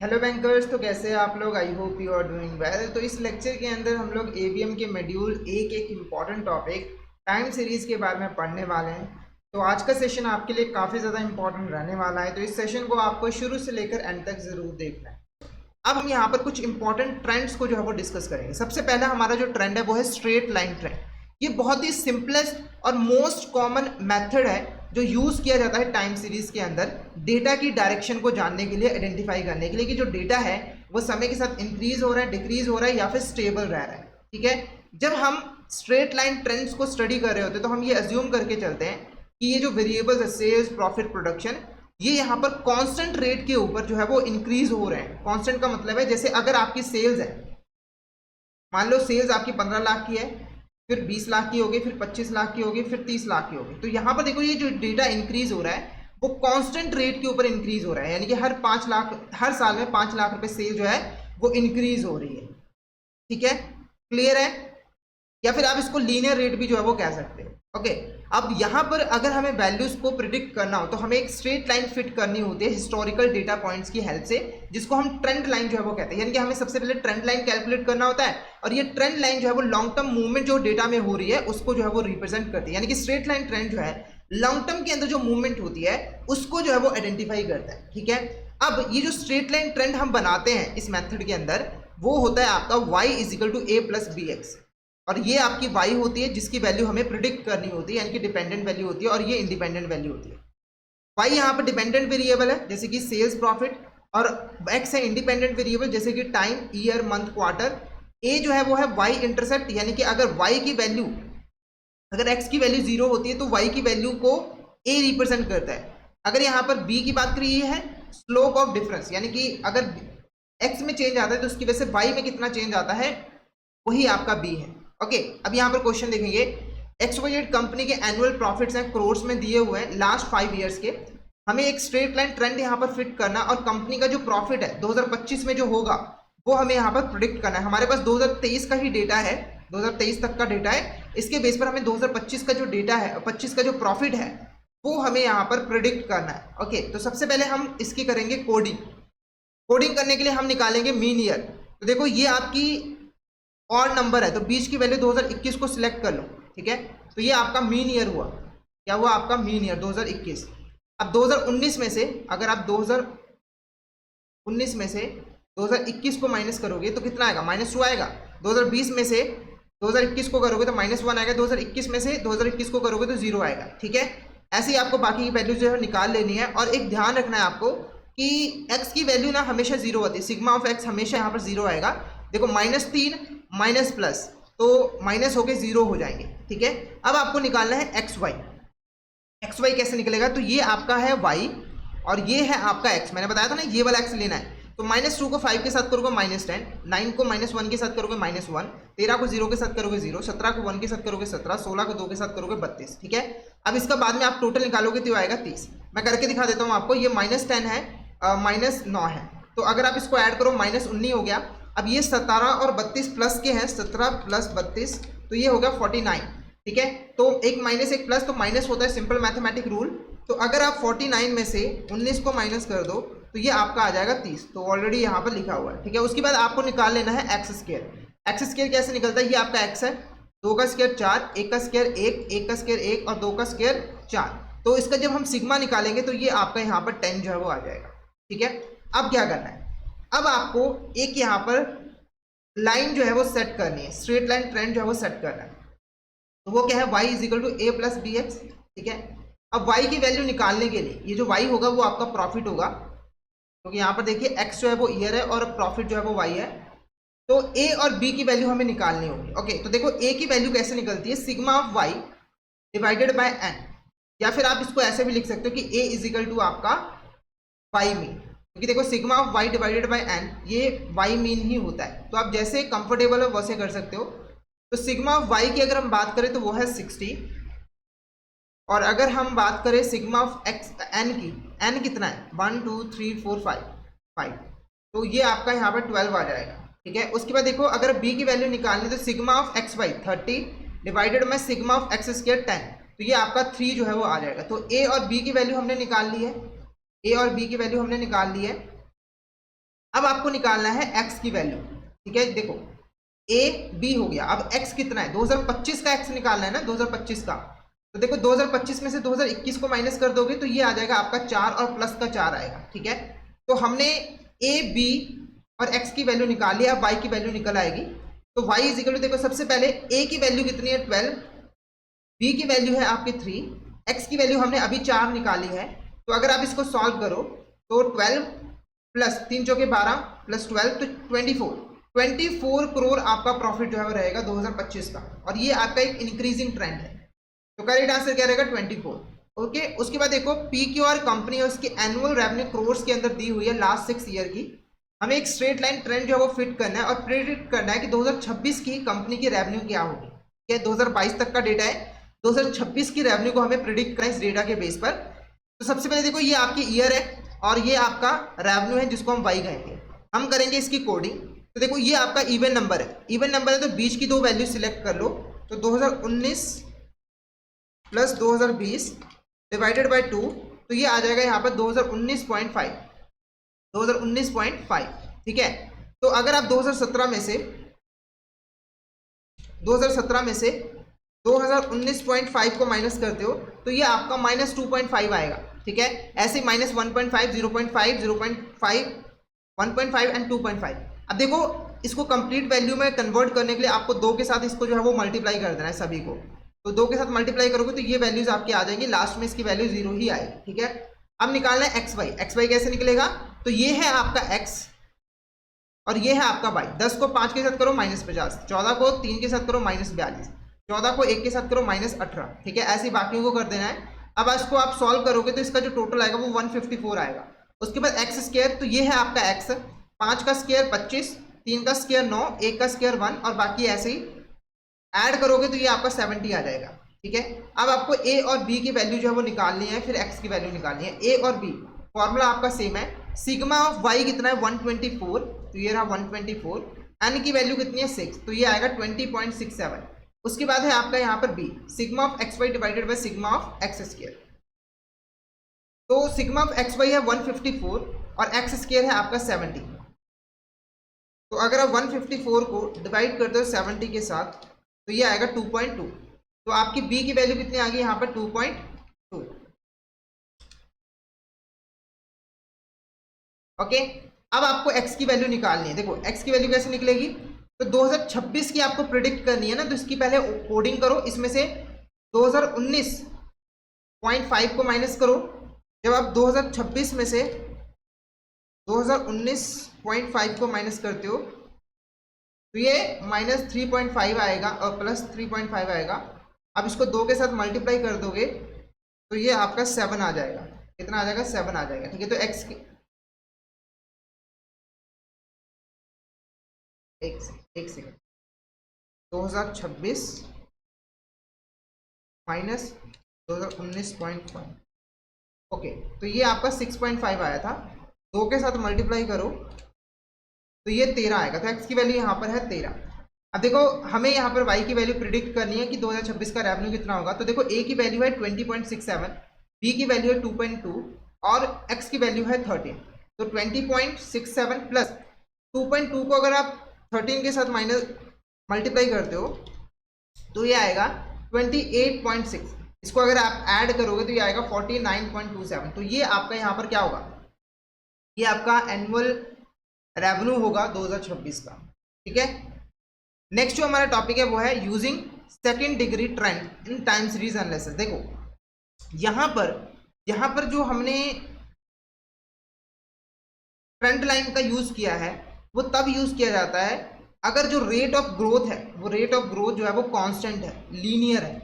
Hello bankers. तो कैसे हैं आप लोग? I hope you are doing well. तो इस लेक्चर के अंदर हम लोग एबीएम के मॉड्यूल एक इम्पॉर्टेंट टॉपिक टाइम सीरीज के बारे में पढ़ने वाले हैं। तो आज का सेशन आपके लिए काफ़ी ज़्यादा इंपॉर्टेंट रहने वाला है, तो इस सेशन को आपको शुरू से लेकर एंड तक ज़रूर देखना है। अब हम यहाँ पर कुछ इंपॉर्टेंट ट्रेंड्स को जो है वो डिस्कस करेंगे। सबसे पहला हमारा जो ट्रेंड है वो है स्ट्रेट लाइन ट्रेंड। ये बहुत ही सिंपलेस्ट और मोस्ट कॉमन मेथड है जो यूज़ किया जाता है टाइम सीरीज के अंदर डेटा की डायरेक्शन को जानने के लिए, आइडेंटिफाई करने के लिए कि जो डेटा है वो समय के साथ इंक्रीज हो रहा है, डिक्रीज हो रहा है या फिर स्टेबल रह रहा है। ठीक है, जब हम स्ट्रेट लाइन ट्रेंड्स को स्टडी कर रहे होते हैं तो हम ये अज्यूम करके चलते हैं कि ये जो वेरिएबल्स है, सेल्स, प्रॉफिट, प्रोडक्शन, ये यहाँ पर कांस्टेंट रेट के ऊपर जो है वो इंक्रीज हो रहे हैं। कांस्टेंट का मतलब है जैसे अगर आपकी सेल्स है, मान लो सेल्स आपकी 15 लाख की है, फिर 20 लाख की होगी, फिर 25 लाख की होगी, फिर 30 लाख की होगी, तो यहाँ पर देखो ये जो डेटा इंक्रीज हो रहा है वो कांस्टेंट रेट के ऊपर इंक्रीज हो रहा है, यानी कि हर 5 लाख, हर साल में 5 लाख रुपए सेल जो है वो इंक्रीज हो रही है। ठीक है, क्लियर है? या फिर आप इसको लीनियर रेट भी जो है वो कह सकते हैं। ओके, अब यहाँ पर अगर हमें वैल्यूज को प्रिडिक्ट करना हो तो हमें एक स्ट्रेट लाइन फिट करनी होती है हिस्टोरिकल डेटा पॉइंट्स की हेल्प से, जिसको हम ट्रेंड लाइन जो है वो कहते हैं। यानी कि हमें सबसे पहले ट्रेंड लाइन कैलकुलेट करना होता है, और ये ट्रेंड लाइन जो है वो लॉन्ग टर्म मूवमेंट जो डेटा में हो रही है उसको जो है वो रिप्रेजेंट करती है। यानी कि स्ट्रेट लाइन ट्रेंड जो है लॉन्ग टर्म के अंदर जो मूवमेंट होती है उसको जो है वो आइडेंटिफाई करता है। ठीक है, अब ये जो स्ट्रेट लाइन ट्रेंड हम बनाते हैं इस मेथड के अंदर वो होता है आपका y is equal to a plus b x, और ये आपकी y होती है जिसकी वैल्यू हमें प्रिडिक्ट करनी होती है, यानी कि डिपेंडेंट वैल्यू होती है, और ये इंडिपेंडेंट वैल्यू होती है। y यहाँ पर डिपेंडेंट वेरिएबल है जैसे कि सेल्स, प्रॉफिट, और x है इंडिपेंडेंट वेरिएबल जैसे कि time, year, month, quarter. a जो है वो है y इंटरसेप्ट, यानी कि अगर y की वैल्यू, अगर x की वैल्यू 0 होती है तो y की वैल्यू को a रिप्रेजेंट करता है। अगर यहाँ पर b की बात करिए है स्लोप ऑफ डिफरेंस, यानी कि अगर x में चेंज आता है तो उसकी वजह से y में कितना चेंज आता है वही आपका b है। ओके, अब यहाँ पर क्वेश्चन देखेंगे, XYZ कंपनी के एनुअल प्रॉफिट्स हैं क्रोर्स में दिए हुए हैं लास्ट 5 इयर्स के। हमें एक स्ट्रेट लाइन ट्रेंड यहाँ पर फिट करना, और कंपनी का जो प्रॉफिट है 2025 में जो होगा वो हमें यहाँ पर प्रिडिक्ट करना है। हमारे पास 2023 का ही डेटा है, 2023 तक का डेटा है, इसके बेस पर हमें 2025 का जो डेटा है, 25 का जो प्रॉफिट है वो हमें यहाँ पर प्रिडिक्ट करना है। ओके, तो सबसे पहले हम इसकी करेंगे कोडिंग। कोडिंग करने के लिए हम निकालेंगे मीन ईयर। तो देखो ये आपकी और नंबर है तो बीच की वैल्यू 2021 को सिलेक्ट कर लो। ठीक है, तो ये आपका मीन ईयर हुआ। क्या हुआ आपका मीन ईयर 2021। अब 2019 में से अगर आप 2019 में से 2021 को माइनस करोगे तो कितना आएगा? -2 आएगा। 2020 में से 2021 को करोगे तो -1 आएगा। 2021 में से 2021 को करोगे तो 0 आएगा। ठीक है, ऐसे ही आपको बाकी की वैल्यू जो है निकाल लेनी है, और एक ध्यान रखना है आपको कि x की वैल्यू ना हमेशा 0 होती है, सिग्मा ऑफ x हमेशा यहाँ पर 0 आएगा। देखो -3 माइनस प्लस तो माइनस होके 0 हो जाएंगे। ठीक है, अब आपको निकालना है XY। XY कैसे निकलेगा? तो ये आपका है y और ये है आपका x। मैंने बताया था ना ये वाला x लेना है। तो -2 को 5 के साथ करोगे -10, 9 को -1 के साथ करोगे -1, 13 को 0 के साथ करोगे 0, 17 को 1 के साथ करोगे 17, 16 को 2 के साथ करोगे 32। ठीक है, अब इसका बाद में आप टोटल निकालोगे तो आएगा 30। मैं करके दिखा देता हूँ आपको। ये -10 है, -9 है, तो अगर आप इसको ऐड करो -19 हो गया। अब ये 17 और 32 प्लस के हैं, 17 प्लस 32 तो ये होगा 49। ठीक है, तो एक माइनस एक प्लस तो माइनस होता है, सिंपल मैथमेटिक रूल। तो अगर आप 49 में से 19 को माइनस कर दो तो ये आपका आ जाएगा 30। तो ऑलरेडी यहाँ पर लिखा हुआ है। ठीक है, उसके बाद आपको निकाल लेना है एक्स स्क्वायर। एक्स स्क्वायर कैसे निकलता है? ये आपका एक्स है, 2 का स्क्वायर 4, 1 का स्क्वायर 1, 1 का स्क्वायर 1 और 2 का स्क्वायर 4। तो इसका जब हम सिग्मा निकालेंगे तो ये आपका यहाँ पर 10 जो है वो आ जाएगा। ठीक है, अब क्या करना है? अब आपको एक यहाँ पर लाइन जो है वो सेट करनी है, स्ट्रेट लाइन ट्रेंड जो है वो सेट करना है। तो वो क्या है? y is equal to a plus b x. ठीक है, अब y की वैल्यू निकालने के लिए ये जो y होगा वो आपका प्रॉफिट होगा, क्योंकि यहाँ पर देखिए x जो है वो ईयर है और प्रॉफिट जो है वो y है। तो a और b की वैल्यू हमें निकालनी होगी। ओके, तो देखो a की वैल्यू कैसे निकलती है? Sigma of y divided by n, या फिर आप इसको ऐसे भी लिख सकते हो कि a इजिकल टू आपका y मीन, क्योंकि देखो sigma of y divided by n ये y मीन ही होता है। तो आप जैसे कंफर्टेबल हो वैसे कर सकते हो। तो सिग्मा ऑफ y की अगर हम बात करें तो वो है 60, और अगर हम बात करें सिग्मा ऑफ x n की, n कितना है? 1 2 3 4 5, तो ये आपका यहाँ पर 12 आ जाएगा। ठीक है, उसके बाद देखो अगर b की वैल्यू निकालनी तो sigma of xy 30 divided by sigma of x square 10, तो ये आपका 3 जो है वो आ जाएगा। तो a और b की वैल्यू हमने निकाल ली है, a और b की वैल्यू हमने निकाल ली है। अब आपको निकालना है x की वैल्यू, ठीक है। देखो a b हो गया, अब x कितना है, 2025 का x निकालना है ना, 2025 का। तो देखो 2025 में से 2021 को माइनस कर दोगे तो ये आ जाएगा आपका 4 और प्लस का 4 आएगा, ठीक है। तो हमने a b और x की वैल्यू निकाल लिया, अब y की वैल्यू निकल आएगी। तो y इज इक्वल टू, देखो सबसे पहले a की वैल्यू कितनी है 12, b की वैल्यू है आपकी 3, x की वैल्यू हमने अभी 4 निकाली है। तो अगर आप इसको सॉल्व करो तो 12 प्लस 3 चौके 12 प्लस 12 तो 24 करोड़ आपका प्रॉफिट जो है वो रहेगा 2025 का, और ये आपका एक इंक्रीजिंग ट्रेंड है। तो करेक्ट आंसर क्या रहेगा 24। ओके, उसके बाद देखो PQR कंपनी है, उसकी एनुअल रेवेन्यू करोड़ के अंदर दी हुई है लास्ट 6 ईयर की। हमें एक स्ट्रेट लाइन ट्रेंड जो है वो फिट करना है और प्रेडिक्ट करना है कि 2026 की कंपनी की रेवेन्यू क्या होगी। ठीक है, 2022 तक का डेटा है, 2026 की रेवेन्यू को हमें प्रिडिक्ट करना है इस डेटा के बेस पर। तो सबसे पहले देखो ये आपकी ईयर है और ये आपका रेवेन्यू है जिसको हम वाई कहेंगे। हम करेंगे इसकी कोडिंग। तो देखो ये आपका इवन नंबर है, इवन नंबर है तो बीच की दो वैल्यू सिलेक्ट कर लो। तो 2019 प्लस 2020 डिवाइडेड बाय 2, तो ये आ जाएगा यहाँ पर 2019.5, 2019.5, ठीक है। तो अगर आप 2017 में से 2019.5 को माइनस करते हो तो ये आपका -2.5 आएगा, ठीक है। ऐसे -1.5, 0.5, 0.5, 1.5 एंड 2.5। अब देखो इसको कंप्लीट वैल्यू में कन्वर्ट करने के लिए आपको 2 के साथ इसको जो है वो मल्टीप्लाई कर देना है सभी को। तो 2 के साथ मल्टीप्लाई करोगे तो ये वैल्यूज आपकी आ जाएंगी, लास्ट में इसकी वैल्यू 0 ही आएगी, ठीक है। अब निकालना है एक्स वाई कैसे निकलेगा, तो ये है आपका x और ये है आपका y। 10 को 5 के साथ करो -50, 14 को 3 के साथ करो -42, 14 को 1 के साथ करो -18, ठीक है। ऐसे बाकियों को कर देना है। अब इसको आप सॉल्व करोगे तो इसका जो टोटल आएगा वो 154 आएगा। उसके बाद एक्स स्क्वायर, तो ये है आपका x, 5 का स्क्वायर 25, 3 का स्क्वायर 9, 1 का स्क्वायर 1 और बाकी ऐसे ही ऐड करोगे तो ये आपका 70 आ जाएगा, ठीक है। अब आपको a और b की वैल्यू जो है वो निकालनी है, फिर x की वैल्यू निकालनी है। a और b फॉर्मूला आपका सेम है, सिग्मा ऑफ y कितना है 124, तो ये रहा 124, n की वैल्यू कितनी है 6, तो ये आएगा 20.67। उसके बाद है आपका यहाँ पर b, sigma of x y divided by sigma of x square. तो सिग्मा ऑफ एक्स वाई है 154 और एक्स स्क्वायर है आपका 70। तो अगर आप 154 को डिवाइड करते हो 70 के साथ तो ये आएगा 2.2। तो आपकी b की वैल्यू कितनी आ गई यहाँ पर 2.2। ओके, अब आपको x की वैल्यू निकालनी है। देखो x की वैल्यू कैसे निकलेगी, तो 2026 की आपको प्रिडिक्ट करनी है ना, तो इसकी पहले कोडिंग करो। इसमें से 2019.5 को माइनस करो। जब आप 2026 में से 2019.5 को माइनस करते हो तो ये -3.5 आएगा और +3.5 आएगा। अब इसको 2 के साथ मल्टीप्लाई कर दोगे तो ये आपका 7 आ जाएगा। कितना आ जाएगा, 7 आ जाएगा, ठीक है। तो x की एक सेकेंड 2026 माइनस 2019.5, ओके, तो ये आपका 6.5 आया था। 2 के साथ मल्टीप्लाई करो तो ये 13 आएगा। तो x की वैल्यू यहाँ पर है 13। अब देखो हमें यहाँ पर y की वैल्यू प्रिडिक्ट करनी है कि 2026 का रेवेन्यू कितना होगा। तो देखो a की वैल्यू है 20.67, b की वैल्यू है 2.2 और x की वैल्यू है 13। तो 20.67 प्लस 2.2 को अगर आप 13 के साथ माइनस मल्टीप्लाई करते हो तो ये आएगा 28.6। इसको अगर आप ऐड करोगे तो ये आएगा 49.27। तो ये आपका यहाँ पर क्या होगा, ये आपका एनुअल रेवेन्यू होगा 2026 का, ठीक है। नेक्स्ट जो हमारा टॉपिक है वो है using second degree trend in time series analysis. देखो यहाँ पर जो हमने ट्रेंड लाइन का यूज किया है वो तब यूज किया जाता है अगर जो रेट ऑफ ग्रोथ है वो रेट ऑफ ग्रोथ जो है वो कांस्टेंट है, लीनियर है।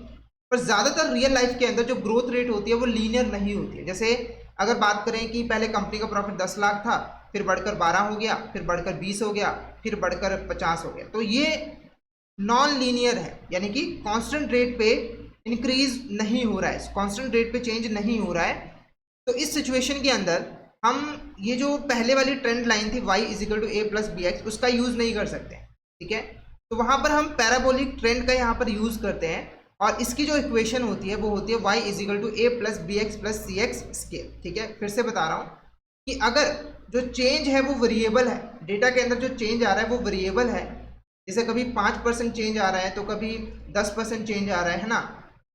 पर ज़्यादातर रियल लाइफ के अंदर जो ग्रोथ रेट होती है वो लीनियर नहीं होती है। जैसे अगर बात करें कि पहले कंपनी का प्रॉफिट 10 लाख था, फिर बढ़कर 12 हो गया, फिर बढ़कर 20 हो गया, फिर बढ़कर 50 हो गया, तो ये नॉन लीनियर है, यानी कि कांस्टेंट रेट पे इंक्रीज नहीं हो रहा है, कांस्टेंट रेट पे चेंज नहीं हो रहा है। तो इस सिचुएशन के अंदर हम ये जो पहले वाली ट्रेंड लाइन थी y = a + bx, उसका यूज़ नहीं कर सकते, ठीक है। तो वहाँ पर हम पैराबोलिक ट्रेंड का यहाँ पर यूज़ करते हैं और इसकी जो इक्वेशन होती है वो होती है y = a + bx + cx square, ठीक है। फिर से बता रहा हूँ, कि अगर जो चेंज है वो वेरिएबल है, डेटा के अंदर जो चेंज आ रहा है वो वेरिएबल है, जैसे कभी 5% चेंज आ रहा है तो कभी 10% चेंज आ रहा है ना,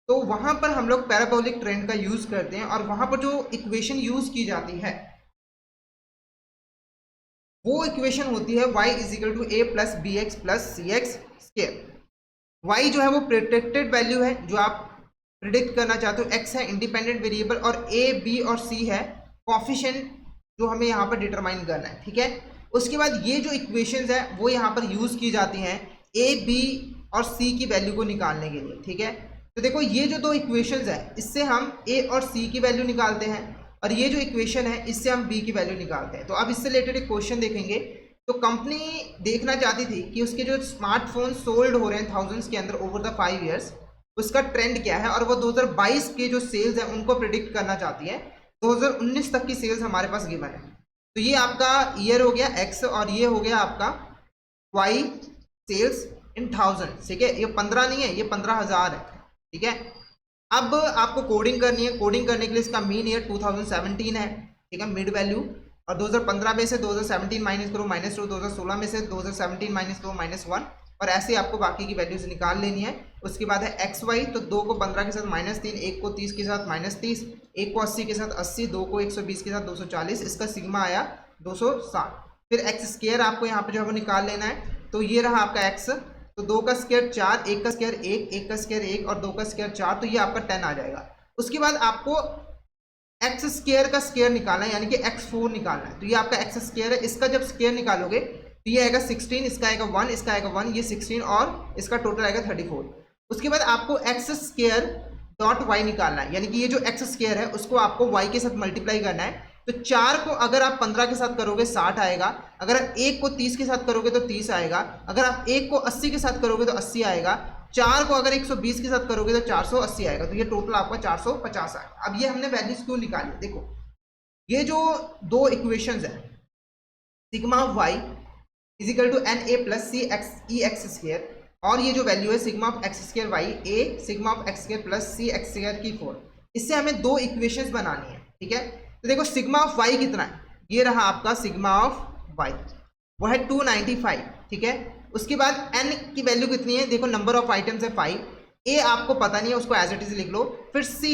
तो वहां पर हम लोग पैराबोलिक ट्रेंड का यूज करते हैं और वहां पर जो इक्वेशन यूज की जाती है वो इक्वेशन होती है y is equal to a plus b x plus c x square. y जो है वो प्रिडिक्टेड वैल्यू है जो आप प्रिडिक्ट करना चाहते हो, x है इंडिपेंडेंट वेरिएबल और a b और c है कोफिशिएंट जो हमें यहाँ पर डिटरमाइन करना है, ठीक है। उसके बाद ये जो इक्वेशंस है वो यहाँ पर यूज की जाती हैं a b और c की वैल्यू को निकालने के लिए, ठीक है। तो देखो ये जो दो इक्वेशंस है इससे हम a और c की वैल्यू निकालते हैं और ये जो इक्वेशन है इससे हम b की वैल्यू निकालते हैं। तो अब इससे रिलेटेड एक क्वेश्चन देखेंगे। तो कंपनी देखना चाहती थी कि उसके जो स्मार्टफोन सोल्ड हो रहे हैं थाउजेंड्स के अंदर ओवर द 5 इयर्स, उसका ट्रेंड क्या है, और वो 2022 के जो सेल्स हैं उनको प्रिडिक्ट करना चाहती है। 2019 तक की सेल्स हमारे पास गिवन है। तो ये आपका ईयर हो गया x और ये हो गया आपका y सेल्स इन थाउजेंड, ठीक है। ये 15 नहीं है, ये 15,000 है, ठीक है। अब आपको कोडिंग करनी है। कोडिंग करने के लिए इसका मीन ईयर 2017 है, ठीक है, मिड वैल्यू। और 2015 में से 2017 माइनस करो -2, 2016 में से 2017 माइनस करो -1, और ऐसे आपको बाकी की वैल्यूज निकाल लेनी है। उसके बाद है एक्स वाई, तो 2 को 15 के साथ -3, 1 को 30 के साथ -30, 1 को 80 के साथ 80, 2 को 120 के साथ 240, इसका सिग्मा आया 260। फिर एक्स स्क्वायर आपको यहाँ पे जो है वो निकाल लेना है। तो ये रहा आपका एक्स, तो 2 का स्क्वायर 4, 1 का स्क्वायर 1, 1 का स्क्वायर 1 और 2 का स्क्वायर 4, तो ये आपका 10 आ जाएगा। उसके बाद आपको एक्स स्क्वायर का स्क्वायर निकालना है, यानी कि x4 निकालना है। तो ये आपका एक्स स्क्वायर है, इसका जब स्क्वायर निकालोगे तो ये आएगा 16, इसका आएगा 1, इसका आएगा 1, ये 16 और इसका टोटल आएगा 34। उसके बाद आपको एक्स स्क्वायर डॉट वाई निकालना है, यानी कि ये जो एक्स स्क्वायर है उसको आपको वाई के साथ मल्टीप्लाई करना है। तो 4 को अगर आप 15 के साथ करोगे 60 आएगा, अगर आप 1 को 30 के साथ करोगे तो 30 आएगा, अगर आप 1 को 80 के साथ करोगे तो 80 आएगा, 4 को अगर 120 के साथ करोगे तो 480 आएगा। तो ये टोटल आपका 450 आएगा। अब ये हमने वैल्यूज क्यों निकाली, देखो ये जो दो इक्वेशंस है, sigma of y is equal to n a plus c x e x square, और ये जो वैल्यू है sigma of x square y a sigma of x square plus c x square की 4, इससे हमें दो इक्वेशंस बनानी है, ठीक है। तो देखो सिग्मा ऑफ वाई कितना है, ये रहा आपका सिग्मा ऑफ वाई, वो है 295, ठीक है। उसके बाद n की वैल्यू कितनी है, देखो नंबर ऑफ आइटम्स है 5, a आपको पता नहीं है उसको एज इट इज लिख लो। फिर c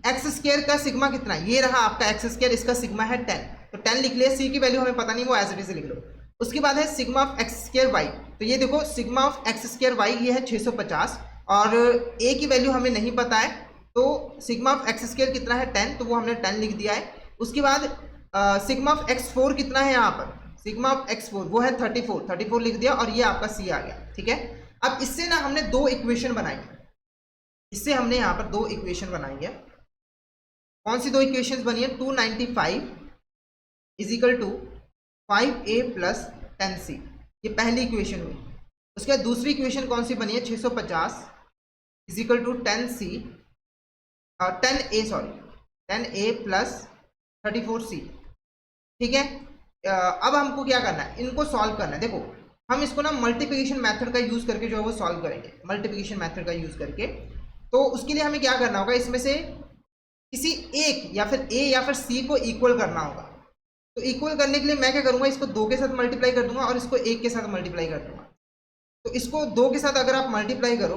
एक्स स्क्वायर का सिग्मा कितना है, ये रहा आपका एक्स स्क्वायर, इसका सिग्मा है 10, तो 10 लिख लिया। c की वैल्यू हमें पता नहीं, वो एज इट इज लिख लो। उसके बाद है sigma of x square y, तो ये देखो sigma of x square y ये है 650 और a की वैल्यू हमें नहीं पता है, तो सिग्मा ऑफ एक्स स्क्वायर कितना है 10, तो वो हमने 10 लिख दिया है। उसके बाद सिग्मा ऑफ x4 कितना है, यहाँ पर सिग्मा ऑफ x4 वो है 34 लिख दिया और ये आपका c आ गया, ठीक है। अब इससे ना हमने दो इक्वेशन बनाई है, इससे हमने यहाँ पर दो इक्वेशन बनाई है। कौन सी दो इक्वेशन बनी है, 295 is equal to 5a plus 10c, ये पहली इक्वेशन हुई। उसके बाद दूसरी इक्वेशन कौन सी बनी है, 650 is equal to 10a plus 34c, ठीक है। अब हमको क्या करना है, इनको सॉल्व करना है। देखो हम इसको ना मल्टीप्लिकेशन मेथड का यूज करके जो है वो सॉल्व करेंगे, मल्टीप्लिकेशन मेथड का यूज करके। तो उसके लिए हमें क्या करना होगा, इसमें से किसी एक या फिर a या फिर c को इक्वल करना होगा। तो इक्वल करने के लिए मैं क्या करूंगा, इसको 2 के साथ मल्टीप्लाई कर दूंगा और इसको 1 के साथ मल्टीप्लाई कर दूंगा। तो इसको 2 के साथ अगर आप मल्टीप्लाई करो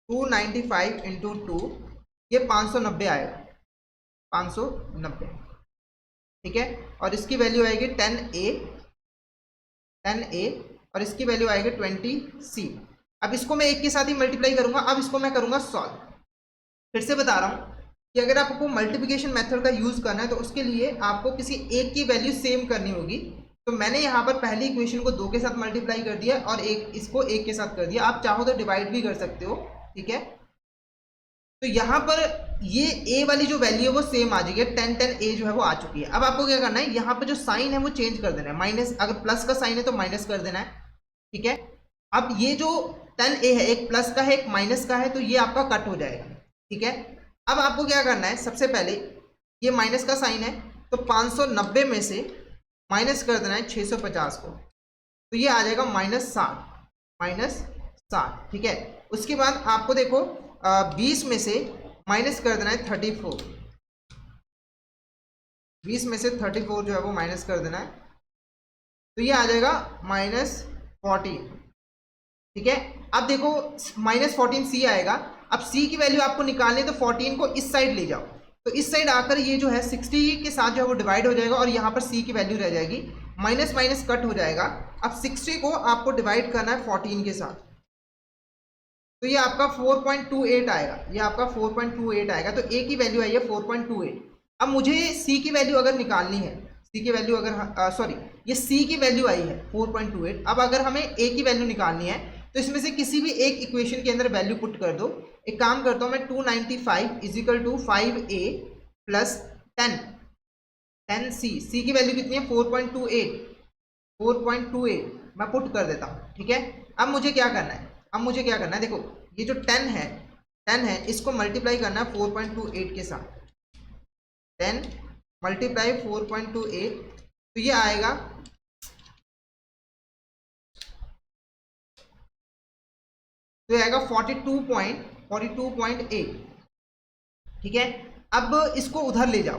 295 इंटू 2, ये 590 आएगा, 590, ठीक है। और इसकी वैल्यू आएगी 10a और इसकी वैल्यू आएगी 20c। अब इसको मैं 1 के साथ ही मल्टीप्लाई करूंगा। अब इसको मैं करूंगा सॉल्व। फिर से बता रहा हूं कि अगर आपको मल्टीप्लिकेशन मेथड का यूज करना है तो उसके लिए आपको किसी एक की वैल्यू सेम करनी होगी। तो मैंने यहाँ पर पहली इक्वेशन को 2 के साथ मल्टीप्लाई कर दिया और इसको 1 के साथ कर दिया। आप चाहो तो डिवाइड भी कर सकते हो, ठीक है। तो यहाँ पर ये a वाली जो वैल्यू है वो सेम आ जाएगी, 10a जो है वो आ चुकी है। अब आपको क्या करना है, यहाँ पर जो साइन है वो चेंज कर देना है, माइनस, अगर प्लस का साइन है तो माइनस कर देना है, ठीक है। अब ये जो 10a है, एक प्लस का है एक माइनस का है, तो ये आपका कट हो जाएगा, ठीक है। अब आपको क्या करना है, सबसे पहले ये माइनस का साइन है तो 590 में से माइनस कर देना है 650 को, तो ये आ जाएगा -60, ठीक है। उसके बाद आपको देखो 20 में से माइनस कर देना है 34, 20 में से 34 जो है वो माइनस कर देना है, तो ये आ जाएगा -14। ठीक है, अब देखो -14 सी आएगा। अब सी की वैल्यू आपको निकालनी है, तो 14 को इस साइड ले जाओ, तो इस साइड आकर ये जो है 60 के साथ जो है वो डिवाइड हो जाएगा और यहाँ पर सी की वैल्यू रह जाएगी, माइनस माइनस कट हो जाएगा। अब 60 को आपको डिवाइड करना है 14 के साथ, तो ये आपका 4.28 आएगा, ये आपका 4.28 आएगा। तो ए की वैल्यू आई है 4.28। अब मुझे सी की वैल्यू अगर निकालनी है, सी की वैल्यू अगर सॉरी ये सी की वैल्यू आई है 4.28। अब अगर हमें ए की वैल्यू निकालनी है, तो इसमें से किसी भी एक इक्वेशन के अंदर वैल्यू पुट कर दो। एक काम करता हूँ मैं, 295 इजिकल टू 5a प्लस 10 सी की वैल्यू कितनी है 4.28 मैं पुट कर देता हूँ। ठीक है, अब मुझे क्या करना है, देखो ये जो 10 है इसको मल्टीप्लाई करना है 4.28 के साथ। 10 मल्टीप्लाई 4.28, तो ये आएगा तो ये आएगा 42.8। ठीक है, अब इसको उधर ले जाओ,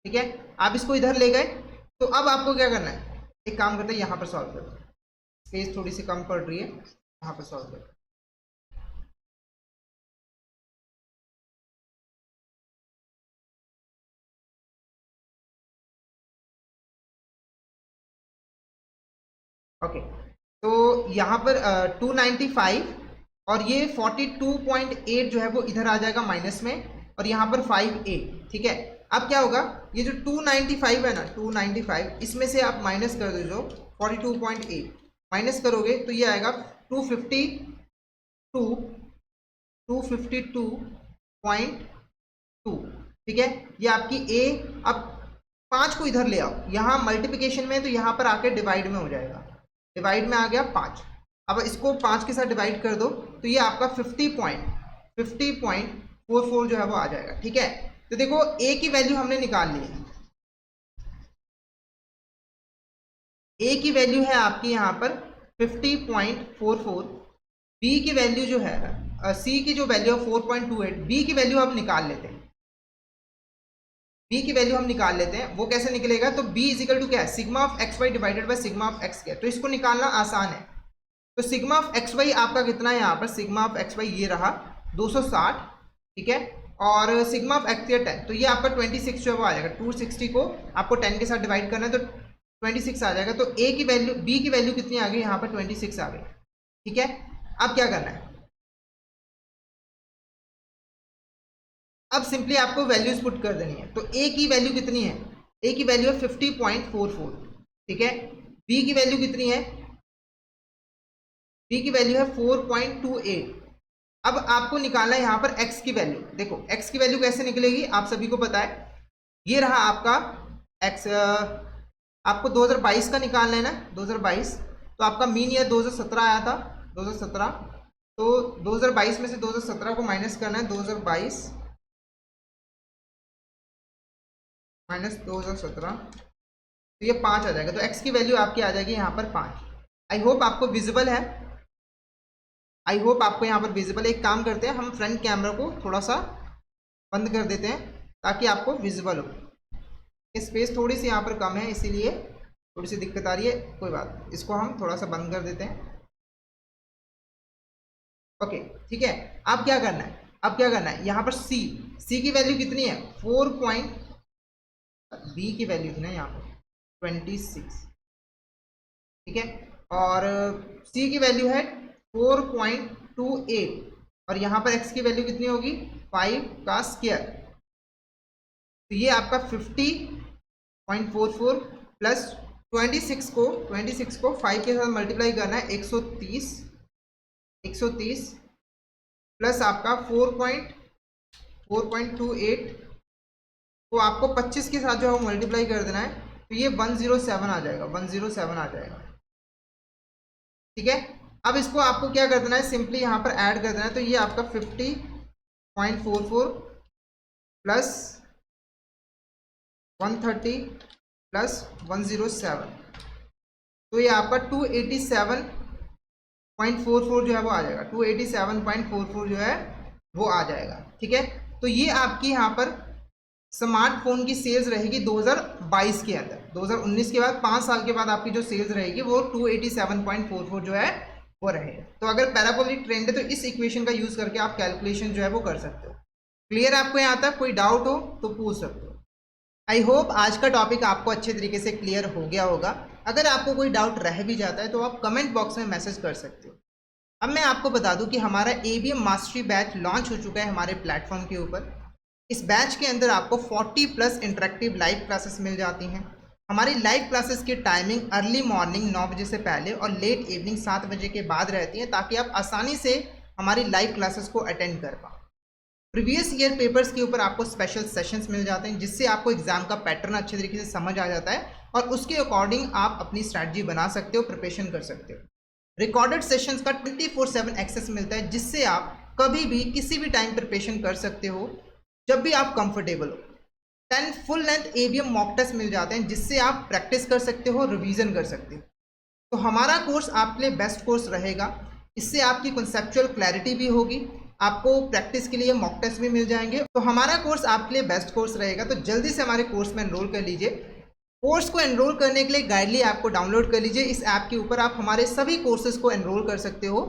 ठीक है, आप इसको इधर ले गए। तो अब आपको क्या करना है, एक काम करते हैं यहाँ पर सॉल्व करते हैं, स्पेस थोड़ी सी कम पड़ रही है, यहाँ पर सॉल्व करते हैं। ओके, तो यहाँ पर 295 और ये 42.8 जो है वो इधर आ जाएगा माइनस में, और यहाँ पर 5a। ठीक है, अब क्या होगा, ये जो 295 है ना, 295 इसमें से आप माइनस कर दो जो 42.8 माइनस करोगे, तो ये आएगा 252.2। ठीक है, ये आपकी a। अब 5 को इधर ले आओ, यहाँ मल्टीप्लिकेशन में, तो यहाँ पर आके डिवाइड में हो जाएगा, डिवाइड में आ गया 5। अब इसको 5 के साथ डिवाइड कर दो, तो ये आपका 50.44 जो है वो आ जाएगा। ठीक है, तो देखो a की वैल्यू हमने निकाल ली है, a की वैल्यू है आपकी यहाँ पर 50.44, b की वैल्यू जो है c की जो वैल्यू है 4.28, b की वैल्यू हम निकाल लेते हैं, वो कैसे निकलेगा, तो b इजिकल टू क्या है, sigma of x y divided by sigma of x square. तो इसको निकालना आसान है, तो सिग्मा ऑफ एक्स वाई आपका कितना है, यहाँ पर सिग्मा ऑफ एक्स वाई ये रहा 260। ठीक है, और सिग्मा ऑफ एक्स 10, तो ये आपका 26 जो है वो आ जाएगा। 260 को आपको 10 के साथ डिवाइड करना है, तो 26 आ जाएगा। तो a की वैल्यू, b की वैल्यू कितनी आ गई, यहाँ पर 26 आ गई। ठीक है, अब क्या करना है, अब सिंपली आपको वैल्यूज पुट कर देनी है। तो a की वैल्यू कितनी है, a की वैल्यू है 50.44। ठीक है, b की वैल्यू कितनी है, b की वैल्यू है 4.28। अब आपको निकालना है यहाँ पर x की वैल्यू। देखो x की वैल्यू कैसे निकलेगी, आप सभी को पता है, ये रहा आपका x। आपको 2022 का निकालना है ना, 2022, तो आपका मीन ईयर 2017 आया था, 2017। तो 2022 में से 2017 को माइनस करना है, 2022 माइनस 2017, तो ये 5 आ जाएगा। तो x की वैल्यू आपकी आ जाएगी यहाँ पर 5। आई होप आपको विजिबल है, यहाँ पर विजिबल है। एक काम करते हैं, हम फ्रंट कैमरा को थोड़ा सा बंद कर देते हैं ताकि आपको विजिबल हो। स्पेस थोड़ी सी यहाँ पर कम है, इसीलिए थोड़ी सी दिक्कत आ रही है, कोई बात नहीं, इसको हम थोड़ा सा बंद कर देते हैं। ओके, ठीक है, अब क्या करना है, यहाँ पर c की वैल्यू कितनी है, 4 पॉइंट, b की वैल्यू थी ना यहाँ पर 26। ठीक है, और c की वैल्यू है 4.28, और यहाँ पर x की वैल्यू कितनी होगी, 5 का स्क्वायर। तो ये आपका 50.44 प्लस 26 को 5 के साथ मल्टीप्लाई करना है, 130 प्लस आपका 4.28 को आपको 25 के साथ जो है मल्टीप्लाई कर देना है, तो ये 107 आ जाएगा, 107 आ जाएगा। ठीक है, अब इसको आपको क्या कर देना है, सिंपली यहाँ पर ऐड कर देना है। तो ये आपका 50.44 प्लस 130 प्लस 107, तो ये आपका .44 जो है वो आ जाएगा, 287.44 जो है वो आ जाएगा। ठीक है, तो ये आपकी यहाँ पर स्मार्टफोन की सेल्स रहेगी 2022 के अंदर। 2019 के बाद 5 साल के बाद आपकी जो सेल्स रहेगी वो 287.44 जो है वो रहेगा। तो अगर पैराबोलिक ट्रेंड है तो इस इक्वेशन का यूज करके आप कैलकुलेशन जो है वो कर सकते हो। क्लियर आपको यहाँ तक? कोई डाउट हो तो पूछ सकते हो। आई होप आज का टॉपिक आपको अच्छे तरीके से क्लियर हो गया होगा। अगर आपको कोई डाउट रह भी जाता है तो आप कमेंट बॉक्स में मैसेज कर सकते हो। अब मैं आपको बता दूं कि हमारा ABM मास्टरी बैच लॉन्च हो चुका है हमारे प्लेटफॉर्म के ऊपर। इस बैच के अंदर आपको 40+ इंटरेक्टिव लाइव क्लासेस मिल जाती हैं। हमारी लाइव क्लासेस की टाइमिंग अर्ली मॉर्निंग 9 बजे से पहले और लेट इवनिंग 7 बजे के बाद रहती है, ताकि आप आसानी से हमारी लाइव क्लासेस को अटेंड कर पाओ। प्रीवियस ईयर पेपर्स के ऊपर आपको स्पेशल सेशंस मिल जाते हैं, जिससे आपको एग्जाम का पैटर्न अच्छे तरीके से समझ आ जाता है और उसके अकॉर्डिंग आप अपनी स्ट्रैटेजी बना सकते हो, प्रिपरेशन कर सकते हो। रिकॉर्डेड सेशंस का 24/7 एक्सेस मिलता है, जिससे आप कभी भी किसी भी टाइम प्रिपरेशन कर सकते हो जब भी आप कंफर्टेबल हो। 10 full length ABM mock test मिल जाते हैं, जिससे आप प्रैक्टिस कर सकते हो, रिवीजन कर सकते हो। तो हमारा कोर्स आपके लिए बेस्ट कोर्स रहेगा। इससे आपकी कॉन्सेप्चुअल क्लैरिटी भी होगी, आपको प्रैक्टिस के लिए मॉक टेस्ट भी मिल जाएंगे। तो हमारा कोर्स आपके लिए बेस्ट कोर्स रहेगा। तो जल्दी से हमारे कोर्स में एनरोल कर लीजिए। कोर्स को एनरोल करने के लिए गाइडली ऐप को डाउनलोड कर लीजिए। इस ऐप के ऊपर आप हमारे सभी कोर्सेज को एनरोल कर सकते हो।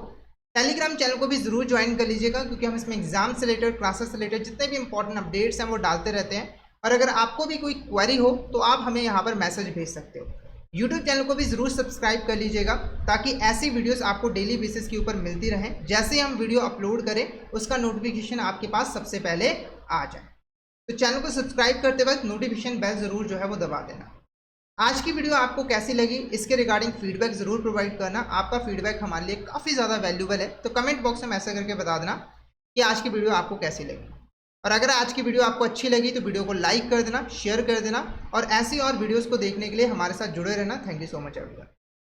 टेलीग्राम चैनल को भी जरूर ज्वाइन कर लीजिएगा, क्योंकि हम इसमें एग्जाम से रिलेटेड, क्लासेस से रिलेटेड जितने भी इंपॉर्टेंट अपडेट्स हैं वो डालते रहते हैं। और अगर आपको भी कोई क्वेरी हो तो आप हमें यहाँ पर मैसेज भेज सकते हो। यूट्यूब चैनल को भी ज़रूर सब्सक्राइब कर लीजिएगा, ताकि ऐसी वीडियोस आपको डेली बेसिस के ऊपर मिलती रहें। जैसे हम वीडियो अपलोड करें उसका नोटिफिकेशन आपके पास सबसे पहले आ जाए। तो चैनल को सब्सक्राइब करते वक्त नोटिफिकेशन बेल ज़रूर जो है वो दबा देना। आज की वीडियो आपको कैसी लगी इसके रिगार्डिंग फीडबैक ज़रूर प्रोवाइड करना। आपका फीडबैक हमारे लिए काफ़ी ज़्यादा वैल्यूबल है। तो कमेंट बॉक्स में ऐसा करके बता देना कि आज की वीडियो आपको कैसी लगी। और अगर आज की वीडियो आपको अच्छी लगी तो वीडियो को लाइक कर देना, शेयर कर देना, और ऐसी और वीडियोस को देखने के लिए हमारे साथ जुड़े रहना। Thank you so much everyone.